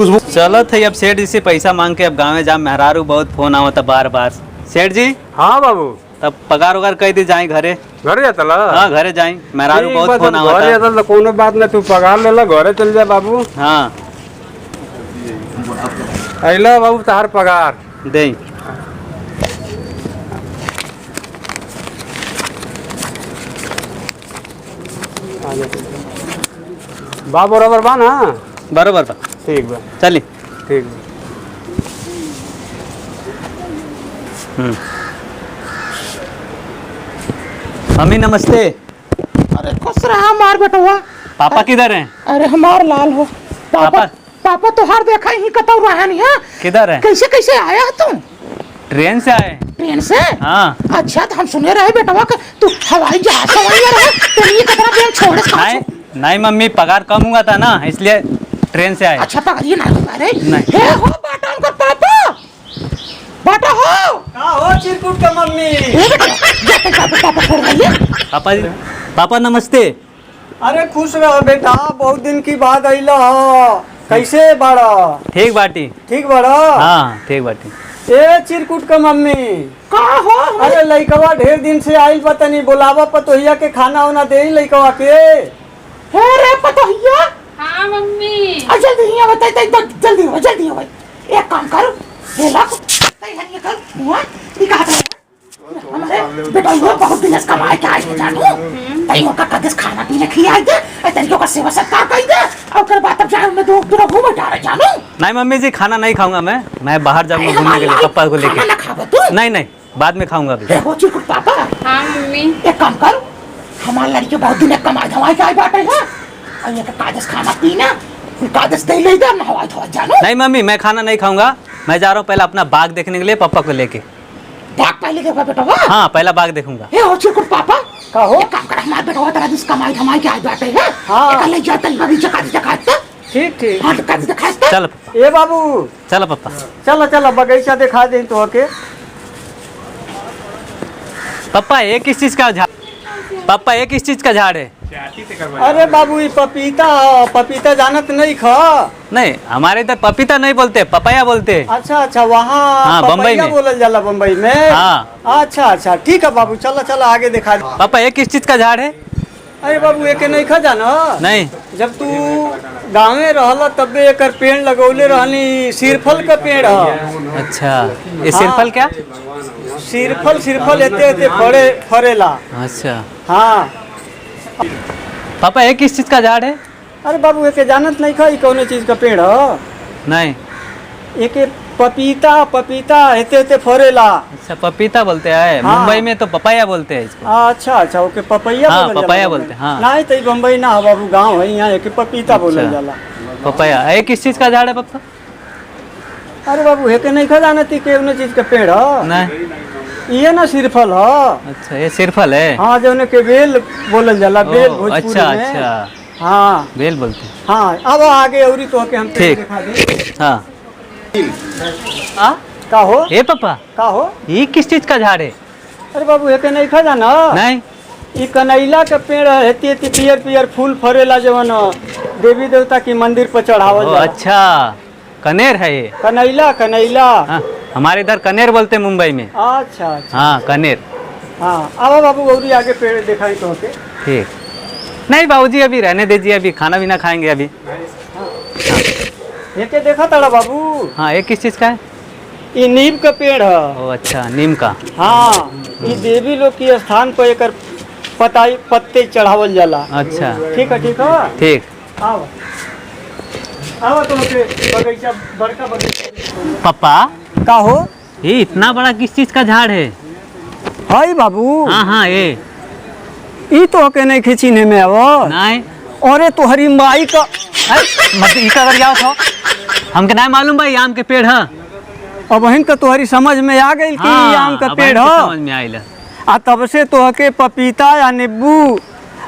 खुशबू चलो थे अब सेठ जी से पैसा मांग के अब गाँव में जा मेहरारू बहुत फोन आवा था बार बार। सेठ जी हाँ बाबू तब पगार वगार कह दी जाए घरे। घरे जाता ला हाँ घरे जाए मेहरारू बहुत फोन आवा घरे था। जाता तो कोनो बात नहीं, तू पगार ले ला घरे चल जा बाबू। हाँ अला बाबू तार पगार दे। बा बराबर बा ना? बरोबर बा। ठीक बा चली। ठीक बा। मम्मी नमस्ते। अरे खुश रहा हमार बेटवा। पापा किधर हैं? अरे हमार लाल हो पापा। पापा तो हर देखा ही कतौ रहा नहीं है। किधर है? कैसे कैसे आया है तुम? ट्रेन से आए। ट्रेन से? हाँ। अच्छा तो हम सुने रहे बेटवा कि तू हवाई जहाज से आया रहा, तो ये कितना दिन छोड़ के नहीं नहीं मम्मी पगार कम हुआ था ना इसलिए ट्रेन से आए। अच्छा पकड़ ये ना हुआ रे। नहीं। हे हो बाटा उनका पापा। बाटा हो। का हो चिरकुट का मम्मी? हे बेटा जाते जाते पापा छोड़ गए। पापा जी पापा नमस्ते। अरे खुश रहो बेटा, बहुत दिन की बात आइला हो। कैसे बाड़ा? ठीक बाटी। ठीक बाड़ा? हाँ ठीक बाटी। ए चिरकुट का मम्मी का हो? अरे लइकवा ढेर दिन से आइल बा, तनी बोलावा पतोहिया के खाना वाना दे लइकवा के। हे रे पतोहिया। हाँ मम्मी। जल्दी यहाँ बताइए जल्दी हो भाई। एक काम करो ये ला तैयारी कर हुआ दिखा दे हमारे बेटा ये बहुत दिन से कमाए के आए जानू तैयो का कदस खाना पीने खिलाए दे तैयो का सेवा सत्कार कर दे और कर बात अब जाए में दो घूम जा रहे जानू। नहीं मम्मी जी खाना नहीं खाऊंगा मैं बाहर जाऊंगा घूमने के लिए पापा को लेके। खाना खाबो तू? नहीं बाद में खाऊंगा अभी। हो चिरकुट पापा। हाँ मम्मी। एक काम कर हमारे लड़की बहुत दिन कमाए धमाए के आए बाटे है और ये का कदस खाना पीना कागज दे ले दे हवाई धवा जानू। नहीं मम्मी मैं खाना नहीं खाऊंगा, मैं जा रहा हूँ पहले अपना बाग देखने के लिए पापा को लेके। बाग पहले देखा बेटा वाह। हाँ पहला बाग देखूंगा। हे हो चिरकुट पापा का हो? एक काम कर हमारे बेटा तेरा जिस कमाई धमाई के आए बाटे है हाँ। एक ले जाता बगीचा कागज दिखाता। ठीक ठीक। हाँ कागज दिखाता। चलो पापा ए बाबू चलो पापा। चलो चलो बगीचा दिखा दे तो के। पापा ये किस चीज का झाड़? पापा ये किस चीज का झाड़ है? अरे बाबू ये पपीता हो, पपीता जानत नहीं खा। नहीं हमारे इधर पपीता नहीं बोलते पपाया बोलते। अच्छा अच्छा वहाँ हाँ, बम्बई पपैया में। बोलल जाला बम्बई में। हाँ। अच्छा अच्छा ठीक है बाबू, चलो चलो आगे दिखा दे। पापा ये किस चीज का झाड़ है? अरे बाबू एक नहीं खा जाना। नहीं जब तू गाँव में रहला तबे एकर पेड़ लगौले रहनी, सिरफल का पेड़ है। अच्छा ये सिरफल क्या? सिरफल एते एते फरेला। अच्छा हाँ। पापा ये किस चीज का झाड़ है? अरे बाबू एक जानत नहीं खा कौन चीज का पेड़ है? नहीं। एक पपीता एते एते फरेला। अच्छा पपीता बोलते हैं। हाँ। मुंबई में तो पपाया बोलते हैं इसको। अच्छा अच्छा ओके पपैया हाँ, बोलल जाला पपैया बम्बई। बोलते हैं, हाँ। नहीं तो बम्बई ना है बाबू, गाँव है यहाँ एक पपीता बोलल अच्छा। जाला। पपाया ये किस चीज का झाड़ है पापा? अरे बाबू एक नहीं खा जानती कौन चीज का पेड़ है? नहीं। ये ना सिरफल है। अच्छा ये सिरफल है। हाँ जो के बेल बोलल जाला, बेल ओ, भोजपुरी अच्छा में। अच्छा हाँ बेल बोलते हैं। हाँ अब आगे औरी तो के हम पेड़ ठीक। दिखा दे। हाँ आ? का हो? ए पापा का हो? ये किस चीज का झाड़ है? अरे बाबू एक नहीं खा जाना। नहीं। ये कनैला के पेड़ है, हेती हेती पियर पियर फूल फरेला जवन देवी देवता की मंदिर पर चढ़ावल ओ, जाला। अच्छा कनेर है ये। कनैला। हाँ हमारे इधर कनेर बोलते हैं मुंबई में। अच्छा अच्छा। हाँ कनेर। हाँ अब बाबू औरी आगे पेड़ दिखाई तो के। ठीक। नहीं बाबूजी अभी रहने दीजिए, अभी खाना भी ना खाएंगे अभी। एक देखा था बाबू। हाँ ये किस चीज का है? ये नीम का पेड़ है। ओ अच्छा नीम का। हाँ ये देवी लोग की स्थान पर एक पत्ते चढ़ावल जाला। अच्छा ठीक है ठीक है। ठीक। आओ आओ तो बगीचा बड़का बगीचा। पापा का हो? ये इतना बड़ा किस चीज का झाड़ है? हाय बाबू। हाँ ये ई तो के नहीं खींचने में अब। नहीं। अरे तुम्हारी माई का मत इका कर जाओ तो हमके नहीं मालूम भाई आम के पेड़ है। अब इनका तुम्हारी समझ में आ गई कि हाँ, आम का अब पेड़ हमके है। समझ में आइला। आ तब से तो के पपीता या नींबू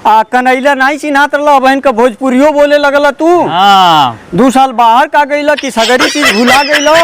आ कनैला नहीं चिन्हात रहा, अब इनका भोजपुरियो बोले लगला तू। हाँ 2 साल बाहर का गईला कि सगरी चीज भुला गईला।